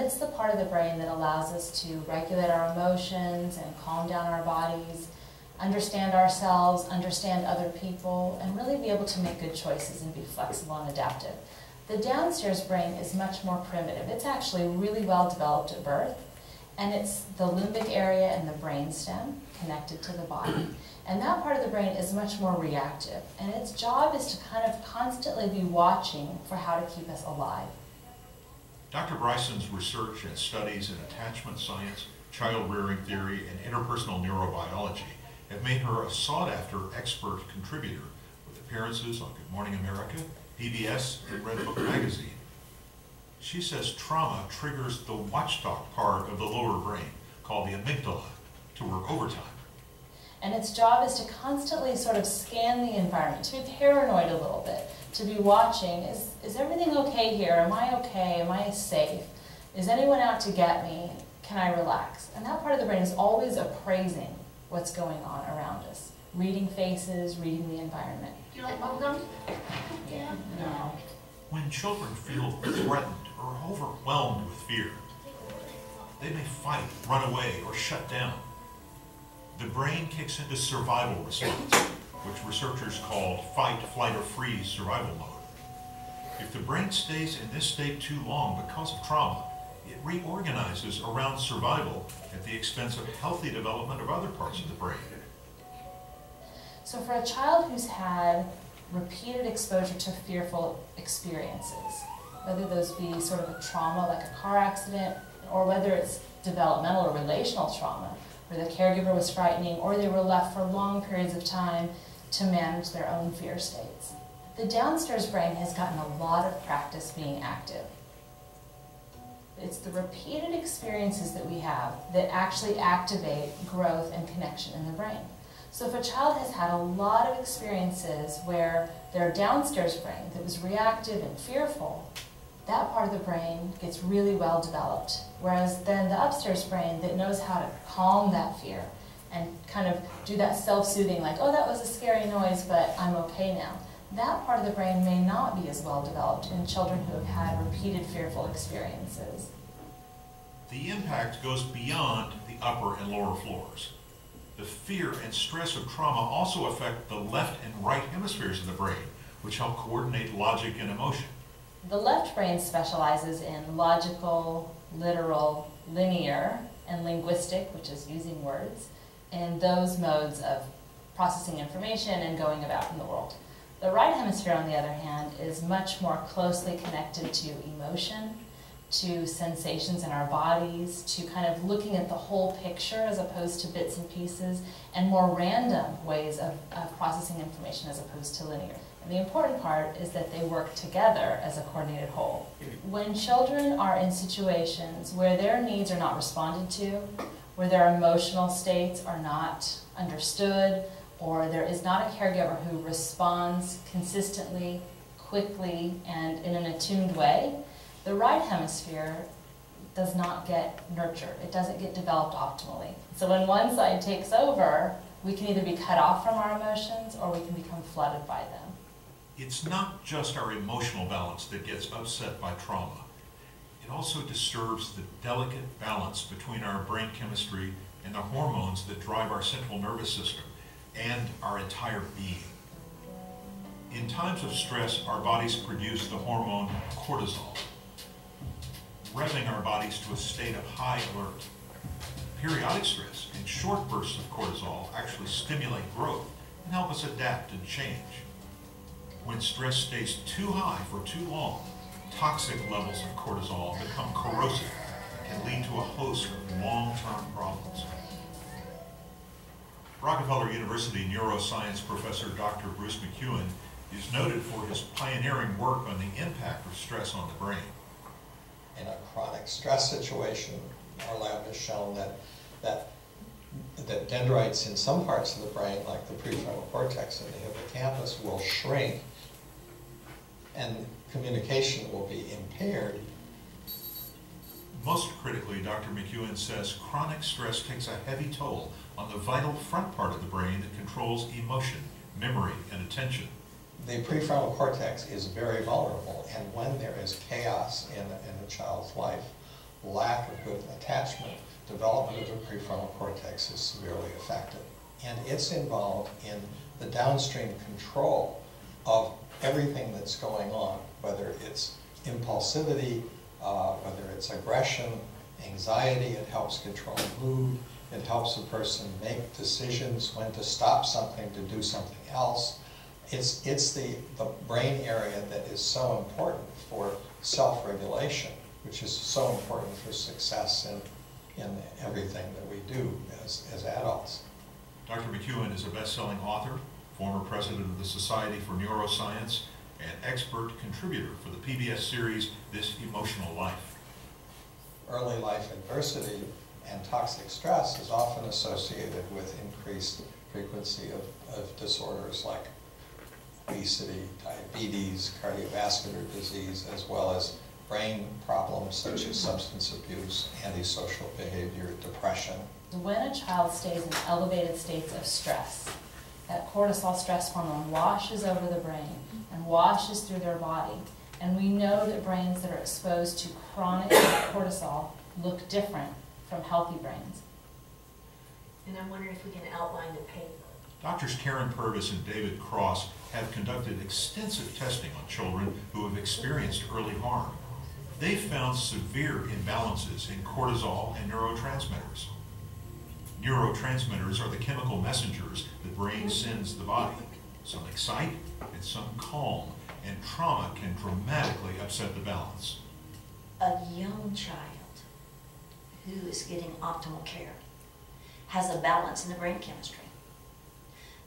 it's the part of the brain that allows us to regulate our emotions and calm down our bodies, understand ourselves, understand other people, and really be able to make good choices and be flexible and adaptive. The downstairs brain is much more primitive. It's actually really well developed at birth, and it's the limbic area and the brainstem connected to the body. And that part of the brain is much more reactive, and its job is to kind of constantly be watching for how to keep us alive. Dr. Bryson's research and studies in attachment science, child rearing theory, and interpersonal neurobiology have made her a sought-after expert contributor with appearances on Good Morning America, PBS, and Red Book magazine. She says trauma triggers the watchdog part of the lower brain, called the amygdala, to work overtime. And its job is to constantly sort of scan the environment, to be paranoid a little bit, to be watching, is everything okay here? Am I okay? Am I safe? Is anyone out to get me? Can I relax? And that part of the brain is always appraising what's going on around us, reading faces, reading the environment. Do you like bubblegum? Yeah. No. When children feel threatened or overwhelmed with fear, they may fight, run away, or shut down. The brain kicks into survival response, which researchers call fight, flight, or freeze survival mode. If the brain stays in this state too long because of trauma, it reorganizes around survival at the expense of healthy development of other parts of the brain. So for a child who's had repeated exposure to fearful experiences, whether those be sort of a trauma like a car accident, or whether it's developmental or relational trauma, where the caregiver was frightening, or they were left for long periods of time to manage their own fear states. The downstairs brain has gotten a lot of practice being active. It's the repeated experiences that we have that actually activate growth and connection in the brain. So if a child has had a lot of experiences where their downstairs brain that was reactive and fearful, that part of the brain gets really well developed. Whereas then the upstairs brain that knows how to calm that fear and kind of do that self-soothing, like, oh, that was a scary noise, but I'm okay now. That part of the brain may not be as well developed in children who have had repeated fearful experiences. The impact goes beyond the upper and lower floors. The fear and stress of trauma also affect the left and right hemispheres of the brain, which help coordinate logic and emotion. The left brain specializes in logical, literal, linear, and linguistic, which is using words, and those modes of processing information and going about in the world. The right hemisphere, on the other hand, is much more closely connected to emotion, to sensations in our bodies, to kind of looking at the whole picture as opposed to bits and pieces, and more random ways of processing information as opposed to linear. And the important part is that they work together as a coordinated whole. When children are in situations where their needs are not responded to, where their emotional states are not understood, or there is not a caregiver who responds consistently, quickly, and in an attuned way, the right hemisphere does not get nurtured. It doesn't get developed optimally. So when one side takes over, we can either be cut off from our emotions or we can become flooded by them. It's not just our emotional balance that gets upset by trauma. It also disturbs the delicate balance between our brain chemistry and the hormones that drive our central nervous system and our entire being. In times of stress, our bodies produce the hormone cortisol, revving our bodies to a state of high alert. Periodic stress and short bursts of cortisol actually stimulate growth and help us adapt and change. When stress stays too high for too long, toxic levels of cortisol become corrosive and can lead to a host of long-term problems. Rockefeller University neuroscience professor Dr. Bruce McEwen is noted for his pioneering work on the impact of stress on the brain. In a chronic stress situation, our lab has shown that dendrites in some parts of the brain, like the prefrontal cortex and the hippocampus, will shrink and communication will be impaired. Most critically, Dr. McEwen says chronic stress takes a heavy toll on the vital front part of the brain that controls emotion, memory, and attention. The prefrontal cortex is very vulnerable, and when there is chaos in a child's life, lack of good attachment, development of the prefrontal cortex is severely affected. And it's involved in the downstream control of everything that's going on, whether it's impulsivity, whether it's aggression, anxiety. It helps control mood. It helps a person make decisions when to stop something, to do something else. It's the brain area that is so important for self-regulation, which is so important for success in everything that we do as adults. Dr. McEwen is a best-selling author, former president of the Society for Neuroscience, and expert contributor for the PBS series, This Emotional Life. Early life adversity and toxic stress is often associated with increased frequency of disorders like obesity, diabetes, cardiovascular disease, as well as brain problems such as substance abuse, antisocial behavior, depression. When a child stays in elevated states of stress, that cortisol stress hormone washes over the brain and washes through their body. And we know that brains that are exposed to chronic cortisol look different from healthy brains. And I'm wondering if we can outline the paper. Doctors Karen Purvis and David Cross have conducted extensive testing on children who have experienced early harm. They found severe imbalances in cortisol and neurotransmitters. Neurotransmitters are the chemical messengers the brain sends the body. Some excite and some calm, and trauma can dramatically upset the balance. A young child who is getting optimal care has a balance in the brain chemistry.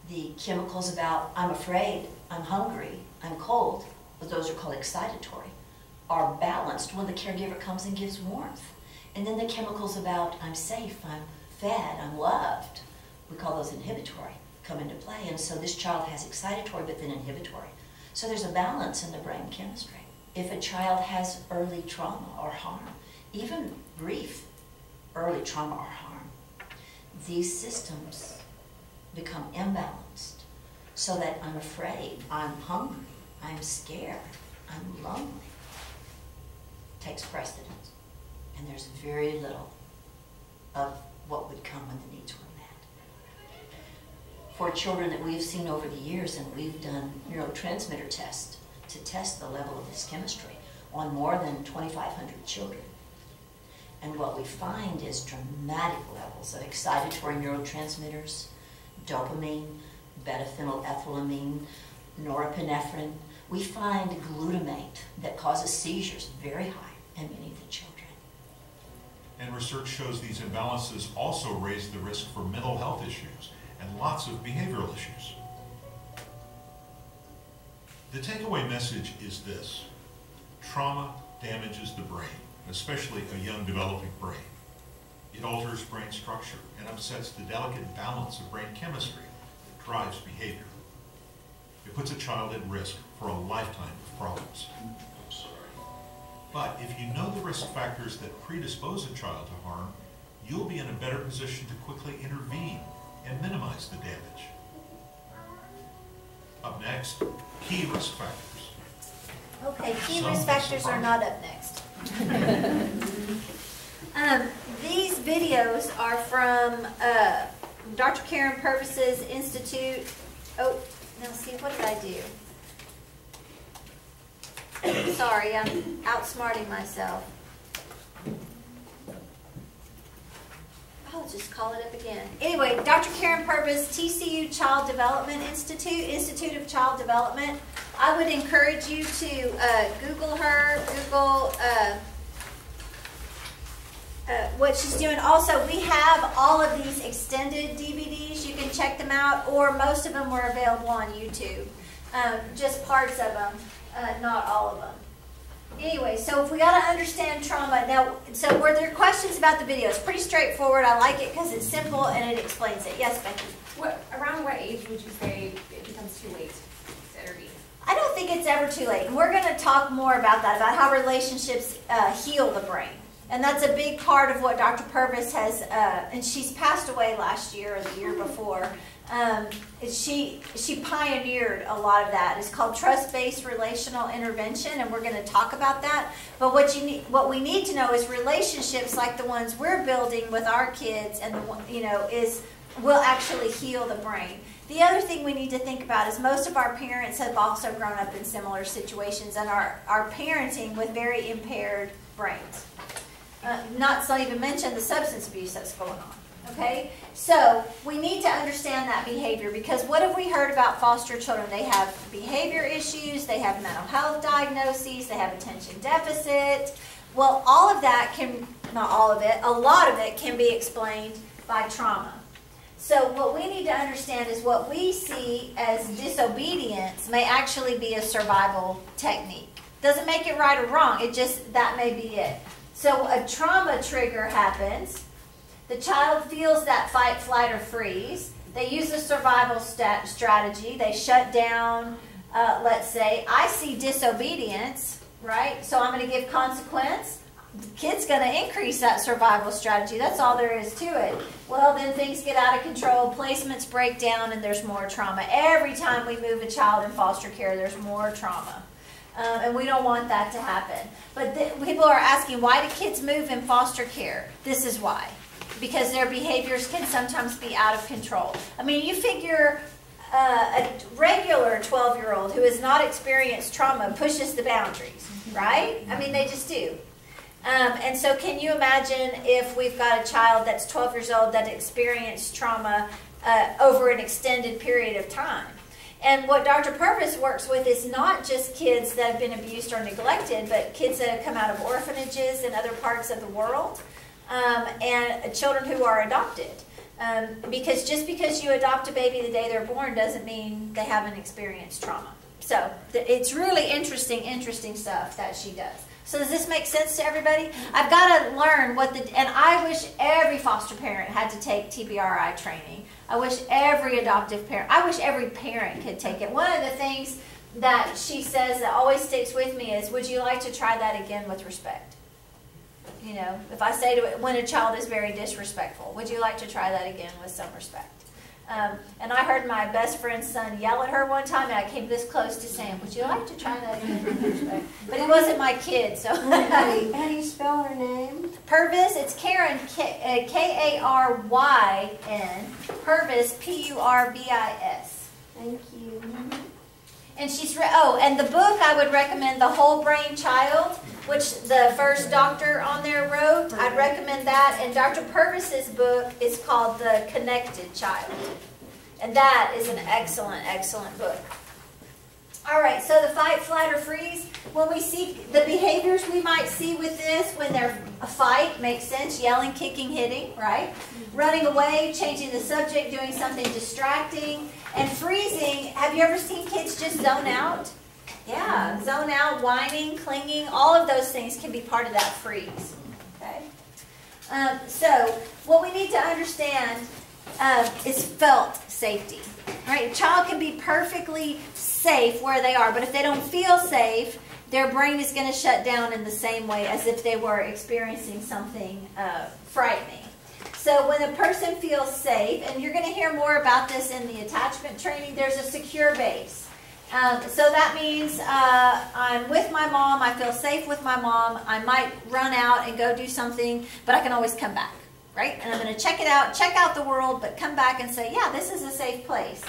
The chemicals about I'm afraid, I'm hungry, I'm cold, but those are called excitatory, are balanced when the caregiver comes and gives warmth. And then the chemicals about I'm safe, I'm fed, I'm loved, we call those inhibitory, come into play. And so this child has excitatory but then inhibitory. So there's a balance in the brain chemistry. If a child has early trauma or harm, even brief early trauma or harm, these systems become imbalanced so that I'm afraid, I'm hungry, I'm scared, I'm lonely, takes precedence. And there's very little of what would come when the needs were met. For children that we have seen over the years, and we've done neurotransmitter tests to test the level of this chemistry on more than 2,500 children. And what we find is dramatic levels of excitatory neurotransmitters, dopamine, beta-phenylethylamine, norepinephrine. We find glutamate that causes seizures very high in many of the children. And research shows these imbalances also raise the risk for mental health issues and lots of behavioral issues. The takeaway message is this: trauma damages the brain, especially a young developing brain. It alters brain structure and upsets the delicate balance of brain chemistry that drives behavior. It puts a child at risk for a lifetime of problems. But if you know the risk factors that predispose a child to harm, you'll be in a better position to quickly intervene and minimize the damage. Up next, key risk factors. Okay, key Some risk factors are surprise. not up next. These videos are from Dr. Karen Purvis's Institute. Oh, now see, what did I do? Sorry, I'm outsmarting myself. I'll just call it up again. Anyway, Dr. Karen Purvis, TCU Child Development Institute, Institute of Child Development. I would encourage you to Google her, Google what she's doing. Also, we have all of these extended DVDs. You can check them out, or most of them were available on YouTube. Just parts of them, not all of them. Anyway, so if we got to understand trauma. Now, so were there questions about the video? It's pretty straightforward. I like it because it's simple and it explains it. Yes, Becky? Around what age would you say it becomes too late to intervene? I don't think it's ever too late. And we're going to talk more about that, about how relationships heal the brain And that's a big part of what Dr. Purvis has, and she's passed away last year or the year before. She pioneered a lot of that. It's called trust-based relational intervention, and we're going to talk about that. But what we need to know is relationships like the ones we're building with our kids, and will actually heal the brain. The other thing we need to think about is most of our parents have also grown up in similar situations and are parenting with very impaired brains. Not to even mention the substance abuse that's going on. Okay, so we need to understand that behavior, because what have we heard about foster children? They have behavior issues, they have mental health diagnoses, they have attention deficit. Well, all of that can, not all of it, a lot of it can be explained by trauma. So what we need to understand is what we see as disobedience may actually be a survival technique. Doesn't make it right or wrong, it just, that may be it. So a trauma trigger happens. The child feels that fight, flight, or freeze. They use a survival strategy. They shut down, let's say. I see disobedience, right? So I'm going to give consequence. The kid's going to increase that survival strategy. That's all there is to it. Well, then things get out of control. Placements break down, and there's more trauma. Every time we move a child in foster care, there's more trauma. And we don't want that to happen. But people are asking, why do kids move in foster care? This is why. Because their behaviors can sometimes be out of control. I mean, you figure a regular 12-year-old who has not experienced trauma pushes the boundaries, right? I mean, they just do. And so can you imagine if we've got a child that's 12 years old that experienced trauma over an extended period of time? And what Dr. Purvis works with is not just kids that have been abused or neglected, but kids that have come out of orphanages and other parts of the world. And children who are adopted. Because just because you adopt a baby the day they're born doesn't mean they haven't experienced trauma. So it's really interesting stuff that she does. So does this make sense to everybody? I've got to learn and I wish every foster parent had to take TBRI training. I wish every adoptive parent, I wish every parent could take it. One of the things that she says that always sticks with me is, would you like to try that again with respect? You know, if I say to it, when a child is very disrespectful, would you like to try that again with some respect? And I heard my best friend's son yell at her one time, and I came this close to saying, would you like to try that again with respect? But it wasn't my kid, so. How do you spell her name? Purvis, it's Karen, K-A-R-Y-N, Purvis, P-U-R-V-I-S. Thank you. And she's, and the book I would recommend, The Whole Brain Child, which the first doctor on there wrote. I'd recommend that. And Dr. Purvis's book is called The Connected Child. And that is an excellent, excellent book. All right, so the fight, flight, or freeze. When we see the behaviors we might see with this, when they're a fight, makes sense, yelling, kicking, hitting, right? Running away, changing the subject, doing something distracting. And freezing, have you ever seen kids just zone out? Yeah, zone out, whining, clinging, all of those things can be part of that freeze. Okay. So what we need to understand is felt safety. Right? A child can be perfectly safe where they are, but if they don't feel safe, their brain is going to shut down in the same way as if they were experiencing something frightening. So when a person feels safe, and you're going to hear more about this in the attachment training, there's a secure base. So that means I'm with my mom, I feel safe with my mom, I might run out and go do something, but I can always come back, right? And I'm going to check it out, check out the world, but come back and say, yeah, this is a safe place.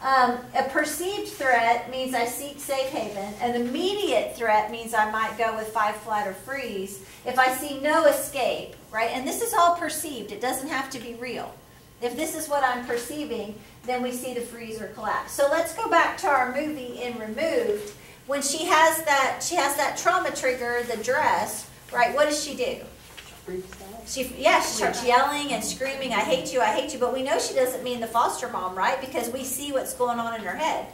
A perceived threat means I seek safe haven. An immediate threat means I might go with fight, flight, or freeze. If I see no escape, right? And this is all perceived. It doesn't have to be real. If this is what I'm perceiving, then we see the freeze or collapse. So let's go back to our movie in Removed. When she has that trauma trigger, the dress, right? What does she do? She starts yelling and screaming, I hate you, but we know she doesn't mean the foster mom, right? Because we see what's going on in her head.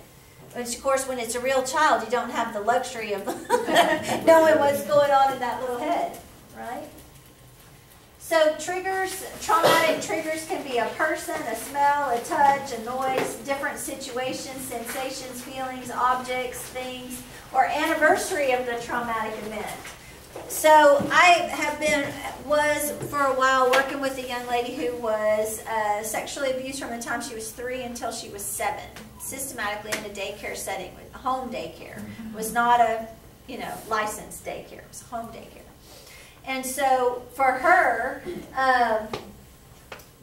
Which, of course, when it's a real child, you don't have the luxury of knowing what's going on in that little head, right? So triggers, traumatic triggers can be a person, a smell, a touch, a noise, different situations, sensations, feelings, objects, things, or anniversary of the traumatic event. So I was for a while working with a young lady who was sexually abused from the time she was 3 until she was 7, systematically in a daycare setting, with home daycare. It was not a, licensed daycare. It was home daycare. And so for her,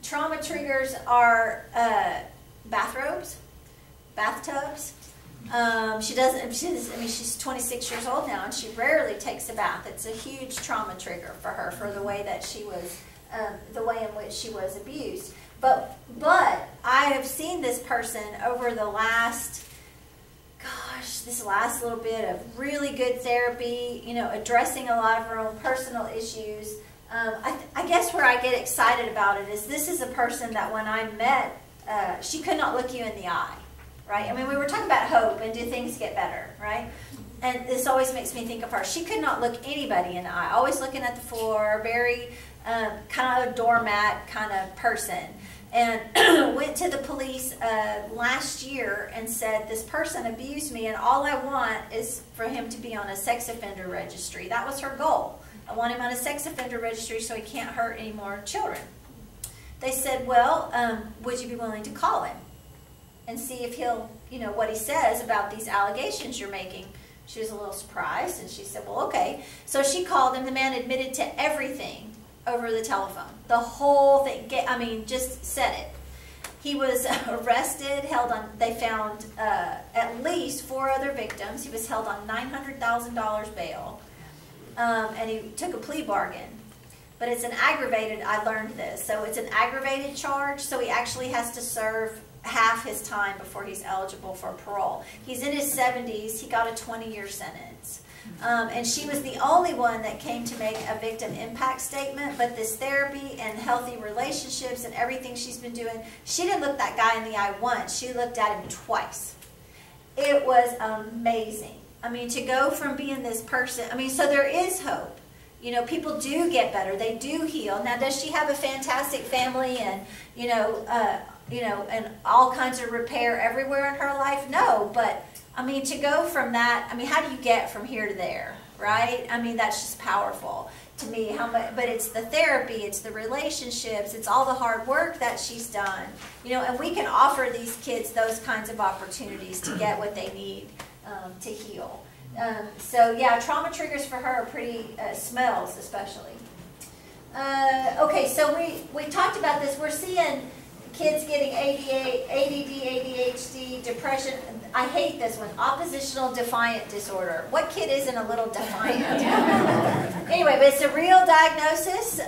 trauma triggers are bathrobes, bathtubs. She's 26 years old now, and she rarely takes a bath. It's a huge trauma trigger for her, for the way that she was, the way in which she was abused. But I have seen this person over the last, this last little bit of really good therapy, addressing a lot of her own personal issues. I guess where I get excited about it is this is a person that when I met, she could not look you in the eye. Right? I mean, we were talking about hope and do things get better, right? And this always makes me think of her. She could not look anybody in the eye, always looking at the floor, very kind of a doormat kind of person. And went to the police last year and said, this person abused me and all I want is for him to be on a sex offender registry. That was her goal. I want him on a sex offender registry so he can't hurt any more children. They said, well, would you be willing to call him and see if he'll, what he says about these allegations you're making? She was a little surprised, and she said, well, okay. So she called him. The man admitted to everything over the telephone. The whole thing. Just said it. He was arrested, held on, they found at least 4 other victims. He was held on $900,000 bail, and he took a plea bargain. But it's an aggravated, I learned this, so it's an aggravated charge, so he actually has to serve half his time before he's eligible for parole. He's in his 70s. He got a 20-year sentence. And she was the only one that came to make a victim impact statement, but this therapy and healthy relationships and everything she's been doing, she didn't look that guy in the eye once. She looked at him twice. It was amazing. To go from being this person, so there is hope. People do get better. They do heal. Now, does she have a fantastic family and, and all kinds of repair everywhere in her life? No, but, to go from that, how do you get from here to there, right? That's just powerful to me. But it's the therapy, it's the relationships, it's all the hard work that she's done, and we can offer these kids those kinds of opportunities to get what they need to heal. So yeah, trauma triggers for her are pretty, smells especially. Okay, so we talked about this. We're seeing kids getting ADD, ADHD, depression. I hate this one, oppositional defiant disorder. What kid isn't a little defiant? Anyway, but it's a real diagnosis.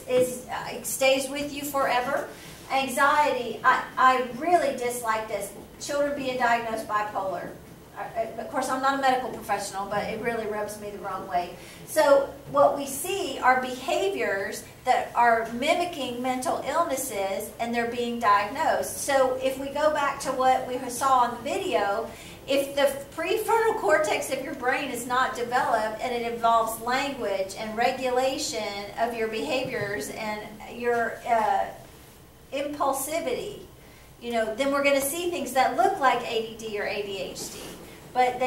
It stays with you forever. Anxiety, I really dislike this. Children being diagnosed bipolar. Of course, I'm not a medical professional, but it really rubs me the wrong way. So what we see are behaviors that are mimicking mental illnesses, and they're being diagnosed. So if we go back to what we saw on the video, if the prefrontal cortex of your brain is not developed and it involves language and regulation of your behaviors and your impulsivity, then we're going to see things that look like ADD or ADHD. But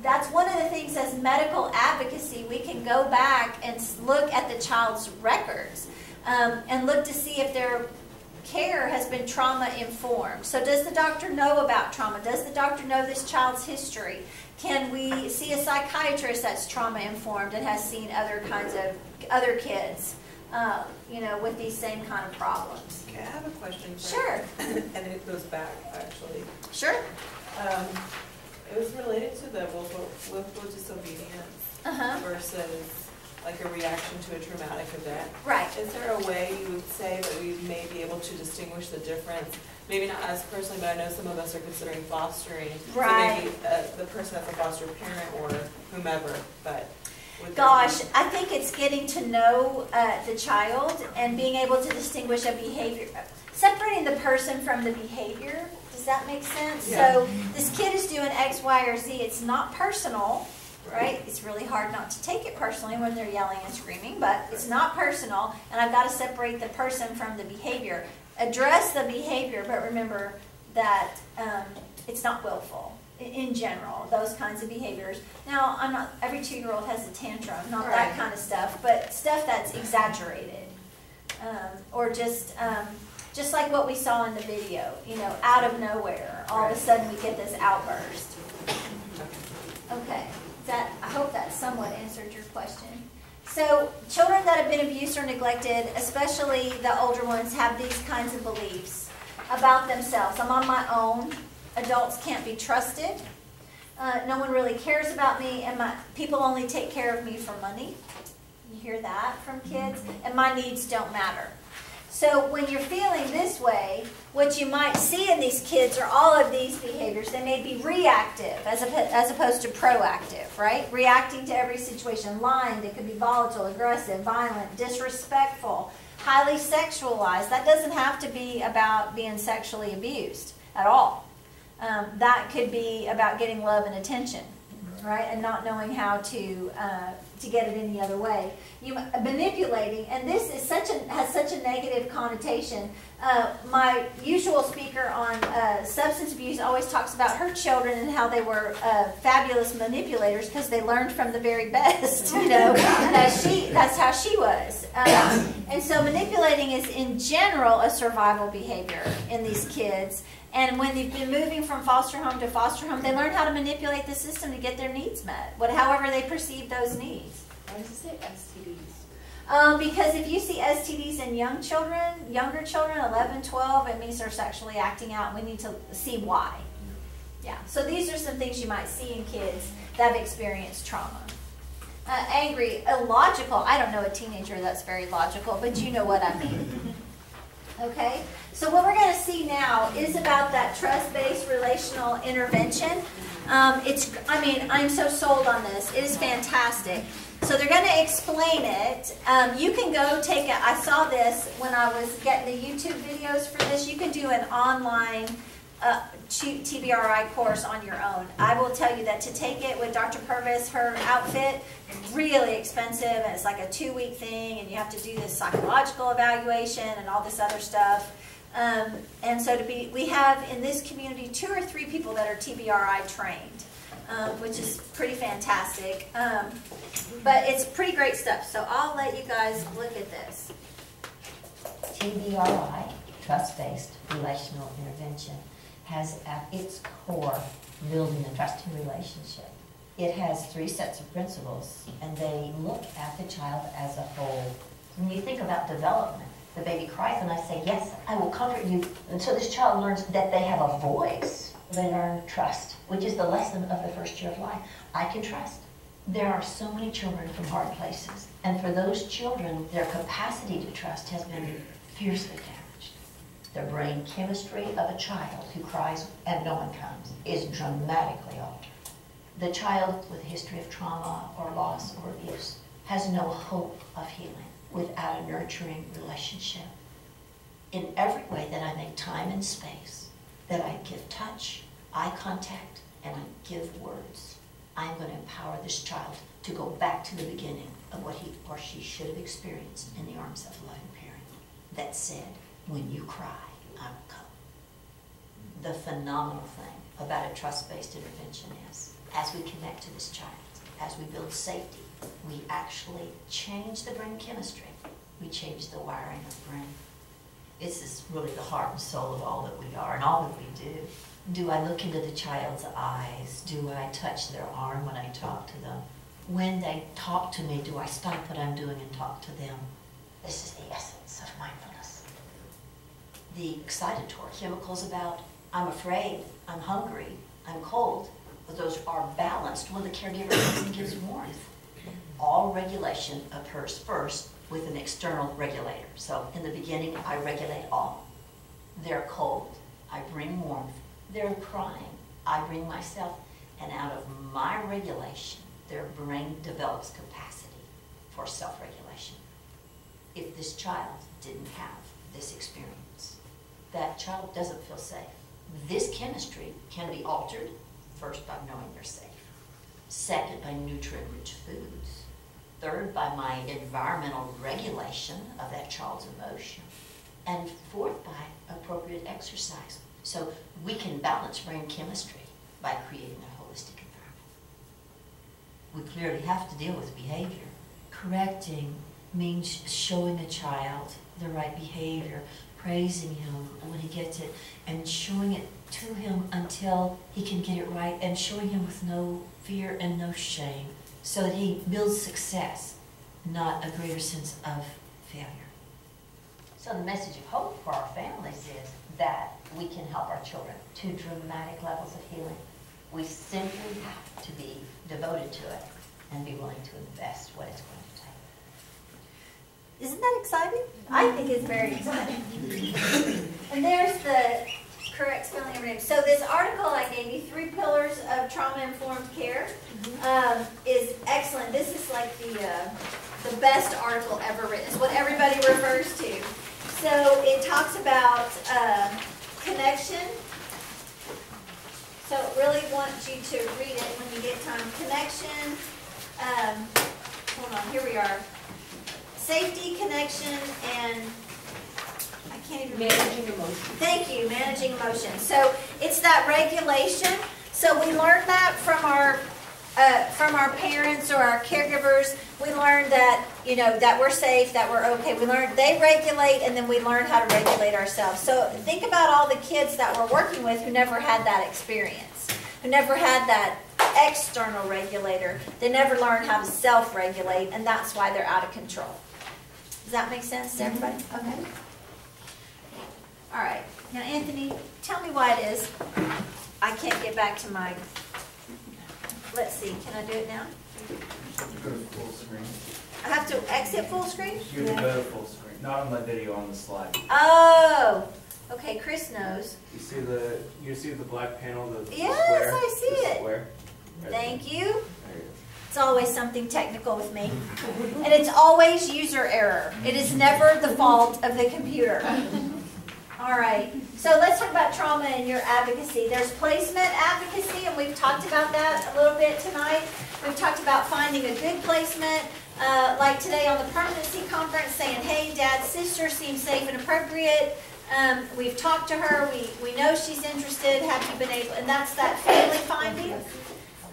that's one of the things as medical advocacy, we can go back and look at the child's records and look to see if their care has been trauma informed. So does the doctor know about trauma? Does the doctor know this child's history? Can we see a psychiatrist that's trauma informed and has seen other kinds of other kids, with these same kind of problems? Okay, I have a question. Sure. And it goes back, actually. Sure. It was related to the willful disobedience versus like a reaction to a traumatic event. Right. Is there a way you would say that we may be able to distinguish the difference? Maybe not us personally, but I know some of us are considering fostering. Right. So maybe the person that's a foster parent or whomever, but. Gosh, I think it's getting to know the child and being able to distinguish a behavior, separating the person from the behavior. Does that make sense? Yeah. So this kid is doing X, Y, or Z. It's not personal, right? It's really hard not to take it personally when they're yelling and screaming, but it's not personal, and I've got to separate the person from the behavior. Address the behavior, but remember that it's not willful. in general, those kinds of behaviors. Now, I'm not, every 2-year-old has a tantrum, not Right. that kind of stuff, but stuff that's exaggerated. Or just like what we saw in the video, you know, out of nowhere, all of a sudden we get this outburst. Okay, I hope that somewhat answered your question. So children that have been abused or neglected, especially the older ones, have these kinds of beliefs about themselves. I'm on my own. Adults can't be trusted. No one really cares about me, and people only take care of me for money. You hear that from kids? And my needs don't matter. So when you're feeling this way, what you might see in these kids are all of these behaviors. They may be reactive as opposed to proactive, right? Reacting to every situation. Lying, they could be volatile, aggressive, violent, disrespectful, highly sexualized. That doesn't have to be about being sexually abused at all. That could be about getting love and attention, right? And not knowing how to get it any other way. Manipulating, and this is has such a negative connotation. My usual speaker on substance abuse always talks about her children and how they were fabulous manipulators because they learned from the very best. You know, that's how she was. And so manipulating is in general a survival behavior in these kids. And when they've been moving from foster home to foster home, they learn how to manipulate the system to get their needs met, however they perceive those needs. Why does it say STDs? Because if you see STDs in younger children, 11, 12, it means they're sexually acting out. We need to see why. Yeah, so these are some things you might see in kids that have experienced trauma. Angry, illogical. I don't know a teenager that's very logical, but you know what I mean. Okay, so what we're going to see now is about that trust-based relational intervention. I'm so sold on this. It is fantastic. So they're going to explain it. You can go I saw this when I was getting the YouTube videos for this. You can do an online TBRI course on your own. I will tell you that to take it with Dr. Purvis, her outfit, really expensive, and it's like a 2-week thing, and you have to do this psychological evaluation and all this other stuff. And so we have in this community 2 or 3 people that are TBRI trained, which is pretty fantastic. But it's pretty great stuff. So I'll let you guys look at this. TBRI, trust-based relational intervention, has at its core building a trusting relationship. It has 3 sets of principles, and they look at the child as a whole. When you think about development, the baby cries and I say, yes, I will comfort you. And so this child learns that they have a voice. They learn trust, which is the lesson of the first year of life. I can trust. There are so many children from hard places, and for those children, their capacity to trust has been fiercely damaged. The brain chemistry of a child who cries and no one comes is dramatically altered. The child with a history of trauma or loss or abuse has no hope of healing without a nurturing relationship. In every way that I make time and space, that I give touch, eye contact, and I give words, I'm going to empower this child to go back to the beginning of what he or she should have experienced in the arms of a loving parent that said, when you cry, I will come. The phenomenal thing about a trust-based intervention is, as we connect to this child, as we build safety, we actually change the brain chemistry. We change the wiring of the brain. This is really the heart and soul of all that we are and all that we do. Do I look into the child's eyes? Do I touch their arm when I talk to them? When they talk to me, do I stop what I'm doing and talk to them? This is the essence of mindfulness. The excitatory chemicals about I'm afraid, I'm hungry, I'm cold, those are balanced when the caregiver gives warmth. All regulation occurs first with an external regulator. So in the beginning, I regulate all. They're cold, I bring warmth. They're crying, I bring myself. And out of my regulation, their brain develops capacity for self-regulation. If this child didn't have this experience, that child doesn't feel safe. This chemistry can be altered, first by knowing they're safe, second by nutrient-rich foods, third by my environmental regulation of that child's emotion, and fourth by appropriate exercise. So we can balance brain chemistry by creating a holistic environment. We clearly have to deal with behavior. Correcting means showing a child the right behavior, praising him when he gets it, and showing it to him until he can get it right, and showing him with no fear and no shame, so that he builds success, not a greater sense of failure. So the message of hope for our families is that we can help our children to dramatic levels of healing. We simply have to be devoted to it and be willing to invest what it's going to take. Isn't that exciting? I think it's very exciting. And there's the correct spelling of her name. So this article I gave you, 3 Pillars of Trauma-Informed Care, is excellent. This is like the best article ever written. It's what everybody refers to. So it talks about connection. So really want you to read it when you get time. Connection. Hold on, here we are. Safety, connection, and I can't even Managing emotion. Thank you, managing emotion. So it's that regulation. So we learned that from our parents or our caregivers. We learned that, you know, that we're safe, that we're okay. We learned they regulate, and then we learn how to regulate ourselves. So think about all the kids that we're working with who never had that experience, who never had that external regulator. They never learned how to self-regulate, and that's why they're out of control. Does that make sense to everybody? Okay. All right. Now, Anthony, tell me why it is I can't get back to my... Let's see. Can I do it now? Go to full screen. I have to exit full screen? You have to go to full screen. Not on the video, on the slide. Oh. Okay, Chris knows. You see the black panel, the Yes, square? I see The it. Square? Right Thank you. there. There you go. It's always something technical with me. And it's always user error. It is never the fault of the computer. All right. So let's talk about trauma and your advocacy. There's placement advocacy, and we've talked about that a little bit tonight. We've talked about finding a good placement, like today on the permanency conference, saying, hey, Dad's sister seems safe and appropriate. We've talked to her. We know she's interested. Have you been able? And that's that family finding.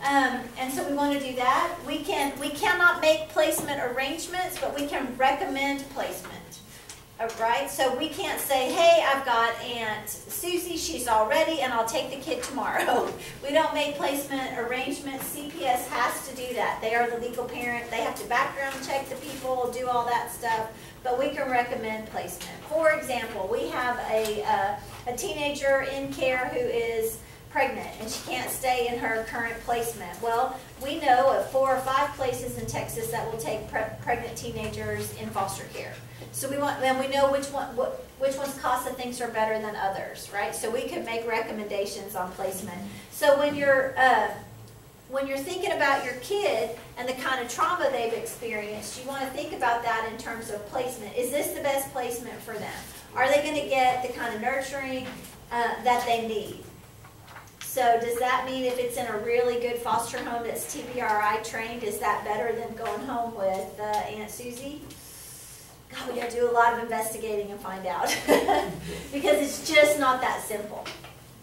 And so we want to do that. We cannot make placement arrangements, but we can recommend placement. Right? So we can't say, hey, I've got Aunt Susie, she's all ready, and I'll take the kid tomorrow. We don't make placement arrangements. CPS has to do that. They are the legal parent. They have to background check the people, do all that stuff, but we can recommend placement. For example, we have a teenager in care who is pregnant and she can't stay in her current placement. Well, we know of 4 or 5 places in Texas that will take pregnant teenagers in foster care. So we know which ones CASA thinks are better than others, right? So we could make recommendations on placement. So when you're thinking about your kid and the kind of trauma they've experienced, you want to think about that in terms of placement. Is this the best placement for them? Are they going to get the kind of nurturing that they need? So does that mean if it's in a really good foster home that's TBRI trained, is that better than going home with Aunt Susie? God, we got to do a lot of investigating and find out because it's just not that simple.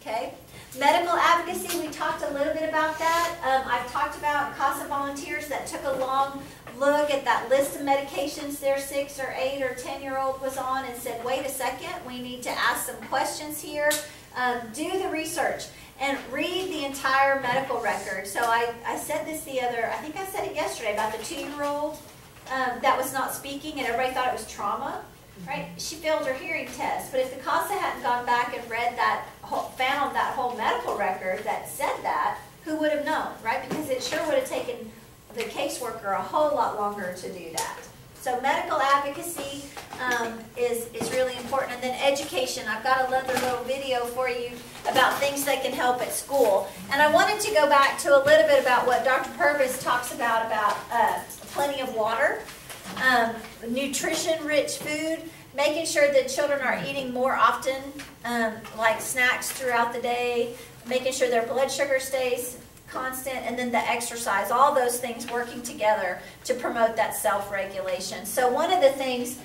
Okay? Medical advocacy, we talked a little bit about that. I've talked about CASA volunteers that took a long look at that list of medications their 6 or 8 or 10-year-old was on and said, wait a second, we need to ask some questions here. Do the research and read the entire medical record. So I said this I think I said it yesterday about the 2-year-old that was not speaking and everybody thought it was trauma, right? She failed her hearing test, but if the CASA hadn't gone back and read found that whole medical record that said that, who would have known, right? Because it sure would have taken the caseworker a whole lot longer to do that. So medical advocacy is really important. And then education. I've got another little video for you about things that can help at school. And I wanted to go back to a little bit about what Dr. Purvis talks about plenty of water, nutrition-rich food, making sure that children are eating more often, like snacks throughout the day, making sure their blood sugar stays constant, and then the exercise, all those things working together to promote that self-regulation. So one of the things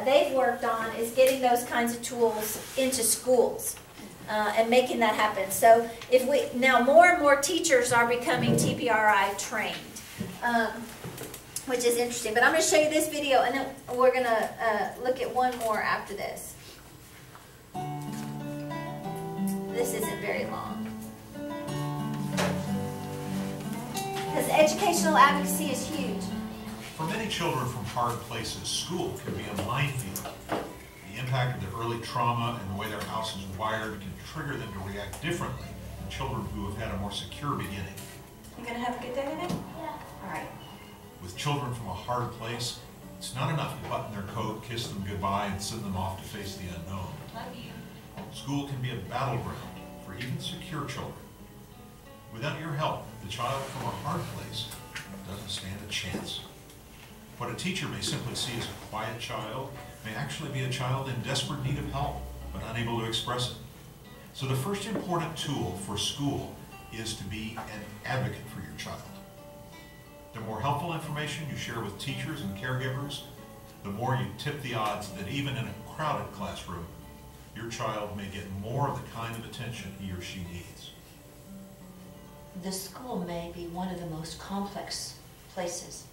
they've worked on is getting those kinds of tools into schools. and making that happen. So if we, now more and more teachers are becoming TPRI trained, which is interesting. But I'm going to show you this video, and then we're going to look at one more after this. This isn't very long. Because educational advocacy is huge. For many children from hard places, school can be a minefield. The impact of the early trauma and the way their house is wired can trigger them to react differently than children who have had a more secure beginning. You gonna have a good day today? Yeah. All right. With children from a hard place, it's not enough to button their coat, kiss them goodbye, and send them off to face the unknown. School can be a battleground for even secure children. Without your help, the child from a hard place doesn't stand a chance. What a teacher may simply see as a quiet child may actually be a child in desperate need of help, but unable to express it. So the first important tool for school is to be an advocate for your child. The more helpful information you share with teachers and caregivers, the more you tip the odds that even in a crowded classroom, your child may get more of the kind of attention he or she needs. The school may be one of the most complex places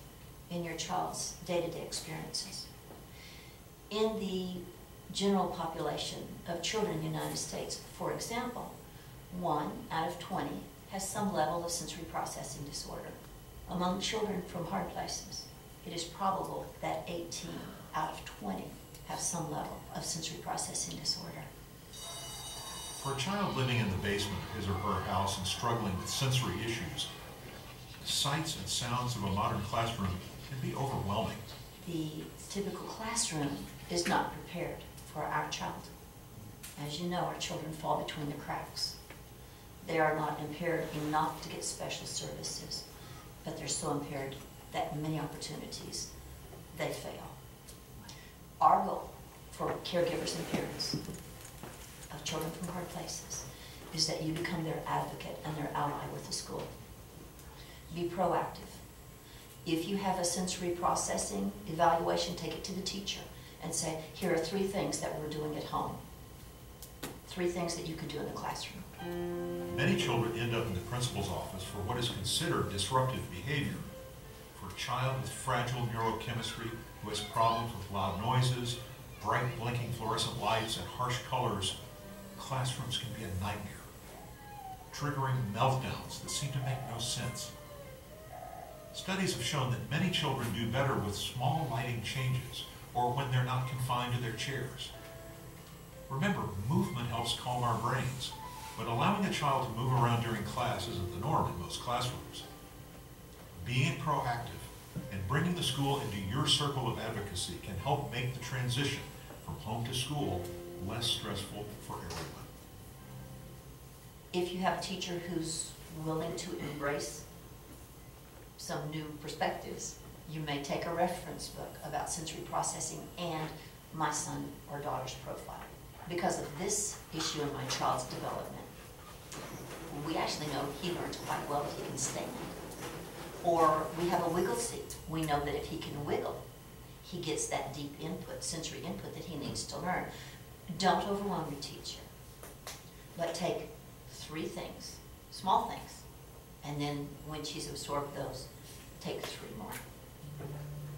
in your child's day-to-day experiences. In the general population of children in the United States, for example, 1 out of 20 has some level of sensory processing disorder. Among children from hard places, it is probable that 18 out of 20 have some level of sensory processing disorder. For a child living in the basement of his or her house and struggling with sensory issues, the sights and sounds of a modern classroom can be overwhelming. The typical classroom is not prepared for our child. As you know, our children fall between the cracks. They are not impaired enough to get special services, but they're so impaired that in many opportunities they fail. Our goal for caregivers and parents of children from hard places is that you become their advocate and their ally with the school. Be proactive. If you have a sensory processing evaluation, take it to the teacher and say, here are 3 things that we're doing at home. 3 things that you could do in the classroom. Many children end up in the principal's office for what is considered disruptive behavior. For a child with fragile neurochemistry who has problems with loud noises, bright blinking fluorescent lights, and harsh colors, classrooms can be a nightmare, triggering meltdowns that seem to make no sense. Studies have shown that many children do better with small lighting changes or when they're not confined to their chairs. Remember, movement helps calm our brains, but allowing a child to move around during class isn't the norm in most classrooms. Being proactive and bringing the school into your circle of advocacy can help make the transition from home to school less stressful for everyone. If you have a teacher who's willing to embrace some new perspectives, you may take a reference book about sensory processing and my son or daughter's profile. Because of this issue in my child's development, we actually know he learns quite well that he can stand. Or we have a wiggle seat. We know that if he can wiggle, he gets that deep input, sensory input that he needs to learn. Don't overwhelm your teacher, but take 3 things, small things, and then when she's absorbed those, take 3 more.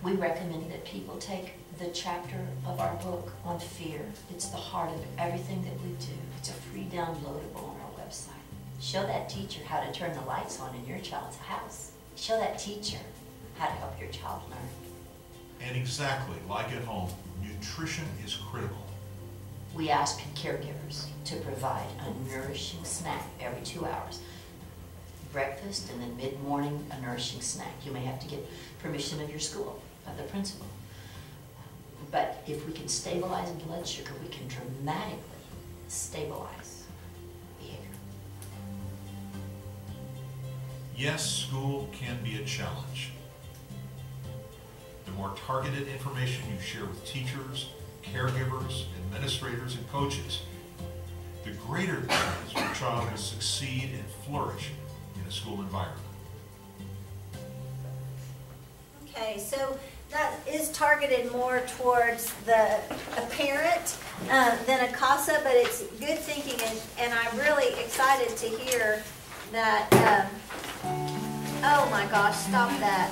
We recommend that people take the chapter of our book on fear. It's the heart of everything that we do. It's a free downloadable on our website. Show that teacher how to turn the lights on in your child's house. Show that teacher how to help your child learn. And exactly like at home, nutrition is critical. We ask caregivers to provide a nourishing snack every 2 hours. Breakfast and then mid-morning a nourishing snack. You may have to get permission of your school, of the principal. But if we can stabilize blood sugar, we can dramatically stabilize behavior. Yes, school can be a challenge. The more targeted information you share with teachers, caregivers, administrators, and coaches, the greater the chance your child will succeed and flourish in a school environment. Okay, so that is targeted more towards a parent than a CASA, but it's good thinking, and I'm really excited to hear that, oh my gosh, stop that.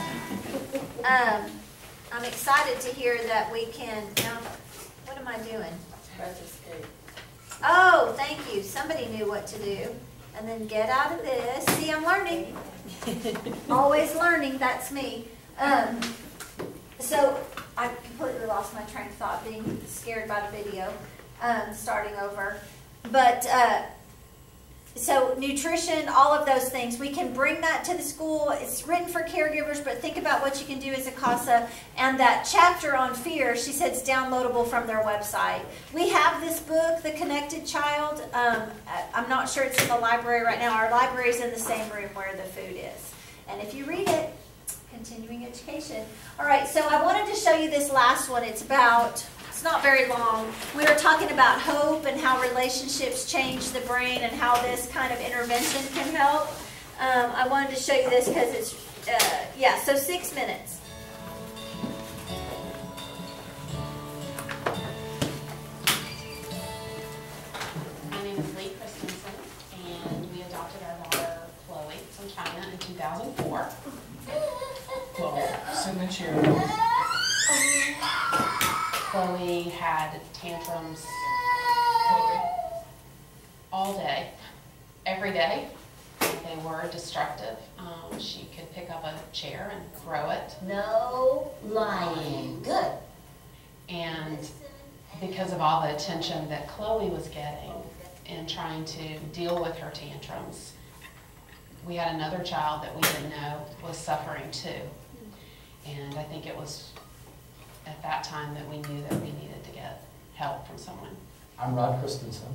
I'm excited to hear that we can, what am I doing? Press escape. Oh, thank you. Somebody knew what to do. And then get out of this. See, I'm learning. Always learning, that's me. So I completely lost my train of thought, being scared by the video, starting over. But so nutrition, all of those things, we can bring that to the school. It's written for caregivers, but think about what you can do as a CASA. And that chapter on fear, she said, is downloadable from their website. We have this book, The Connected Child. I'm not sure it's in the library right now. Our library is in the same room where the food is. And if you read it, continuing education. All right, so I wanted to show you this last one. It's not very long. We were talking about hope and how relationships change the brain and how this kind of intervention can help. I wanted to show you this because it's, so 6 minutes. My name is Lee Christensen, and we adopted our daughter Chloe from China in 2004. Chloe had tantrums all day, every day. They were destructive. She could pick up a chair and throw it. No lying. Good. And because of all the attention that Chloe was getting in trying to deal with her tantrums, we had another child that we didn't know was suffering too. And I think it was at that time that we knew that we needed to get help from someone. I'm Rod Christensen.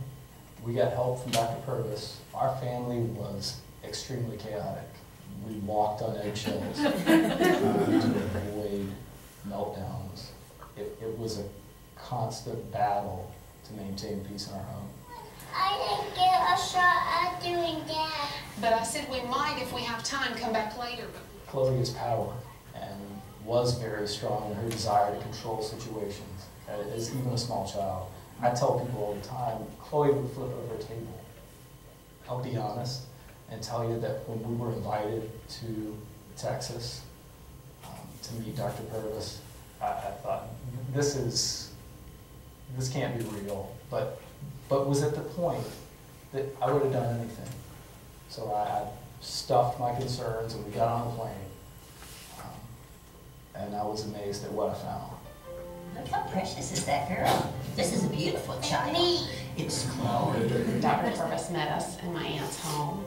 We got help from Dr. Purvis. Our family was extremely chaotic. We walked on eggshells to avoid meltdowns. It was a constant battle to maintain peace in our home. I didn't get a shot at doing that. But I said we might, if we have time, come back later. Chloe is power and was very strong in her desire to control situations as even a small child. I tell people all the time, Chloe would flip over a table. I'll be honest and tell you that when we were invited to Texas to meet Dr. Purvis, I thought, this can't be real. But was at the point that I would have done anything. So I stuffed my concerns and we got on the plane. And I was amazed at what I found. Look how precious is that girl. This is a beautiful child. It's Chloe. Dr. Purvis met us in my aunt's home,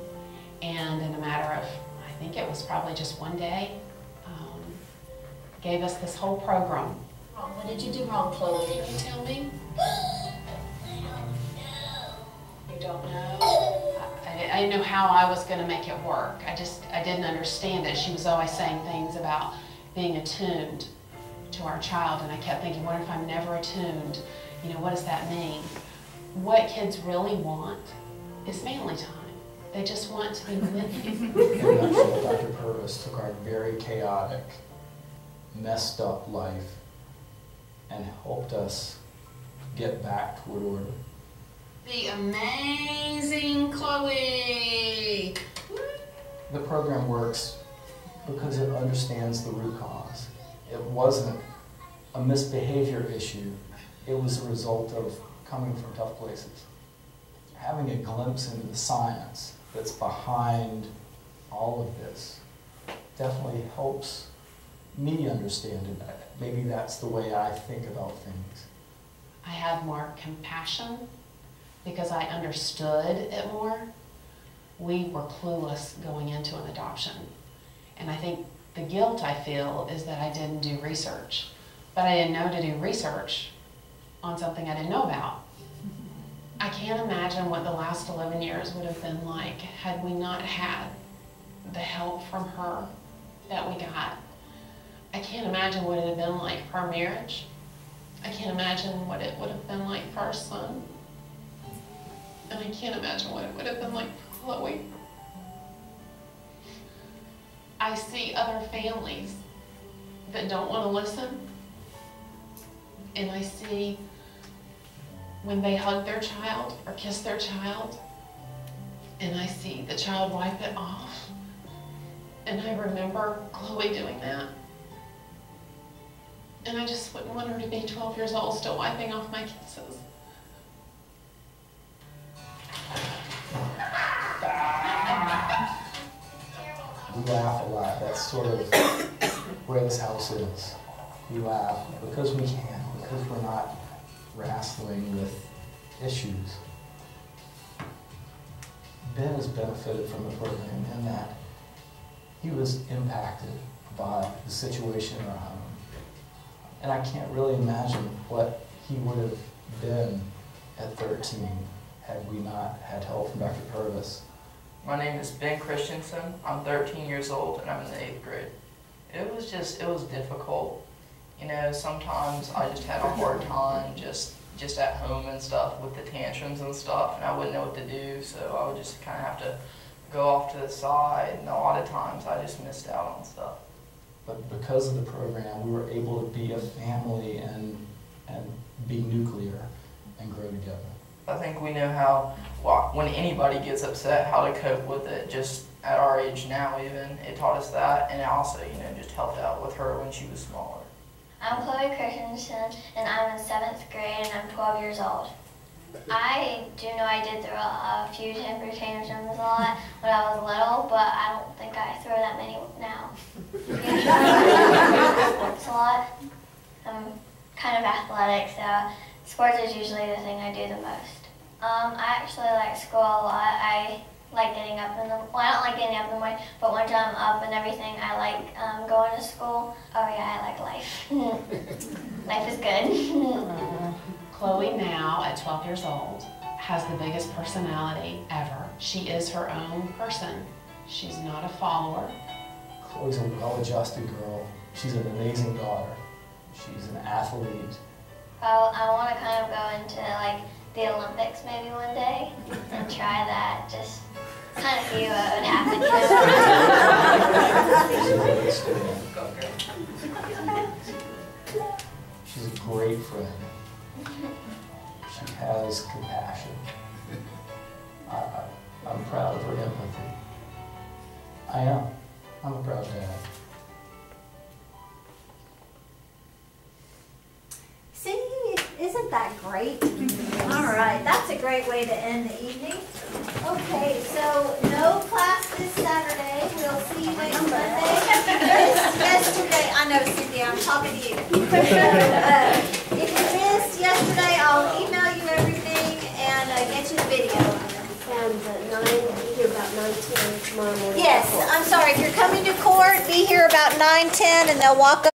and in a matter of, I think it was probably just one day, gave us this whole program. What did you do wrong, Chloe? Can you tell me? You don't know? I didn't know how I was going to make it work. I didn't understand it. She was always saying things about being attuned to our child, and I kept thinking, what if I'm never attuned? You know, what does that mean? What kids really want is family time. They just want to be with you. In a nutshell, Dr. Purvis took our very chaotic, messed up life and helped us get back toward order. The amazing Chloe! The program works because it understands the root cause. It wasn't a misbehavior issue. It was a result of coming from tough places. Having a glimpse into the science that's behind all of this definitely helps me understand it. Maybe that's the way I think about things. I had more compassion because I understood it more. We were clueless going into an adoption. And I think the guilt I feel is that I didn't do research. But I didn't know to do research on something I didn't know about. I can't imagine what the last 11 years would have been like had we not had the help from her that we got. I can't imagine what it would have been like for our marriage. I can't imagine what it would have been like for our son. And I can't imagine what it would have been like for Chloe. I see other families that don't want to listen. And I see when they hug their child or kiss their child, and I see the child wipe it off. And I remember Chloe doing that. And I just wouldn't want her to be 12 years old still wiping off my kisses. We laugh a lot. That's sort of where this house is. We laugh because we can, because we're not wrestling with issues. Ben has benefited from the program in that he was impacted by the situation in our home. And I can't really imagine what he would have been at 13 had we not had help from Dr. Purvis. My name is Ben Christensen. I'm 13 years old and I'm in the 8th grade. It was difficult. You know, sometimes I just had a hard time just at home and stuff with the tantrums and stuff, and I wouldn't know what to do, so I would just kind of have to go off to the side, and a lot of times I just missed out on stuff. But because of the program, we were able to be a family and be nuclear and grow together. I think we know how, when anybody gets upset, how to cope with it. Just at our age now even, it taught us that, and it also, you know, just helped out with her when she was smaller. I'm Chloe Christensen, and I'm in 7th grade, and I'm 12 years old. I do know I did throw a few temper tantrums a lot when I was little, but I don't think I throw that many now. Sports a lot. I'm kind of athletic, so sports is usually the thing I do the most. I actually like school a lot. I like getting up in the, well, I don't like getting up in the morning, but once I'm up and everything, I like going to school. Oh yeah, I like life. Life is good. Chloe now, at 12 years old, has the biggest personality ever. She is her own person. She's not a follower. Chloe's a well-adjusted girl. She's an amazing daughter. She's an athlete. Well, I want to kind of go into like the Olympics maybe one day and try that. Just kind of see what would happen. She's a great friend. She has compassion. I'm proud of her empathy. I am. I'm a proud dad. See, isn't that great? All right, that's a great way to end the evening. Okay, so no class this Saturday. We'll see you next Monday. Yesterday, I know, Cynthia, I'm talking to you. If you missed yesterday, I'll email you everything and get you the video. And be here about 9:10 tomorrow morning. Yes, I'm sorry. If you're coming to court, be here about 9:10, and they'll walk up.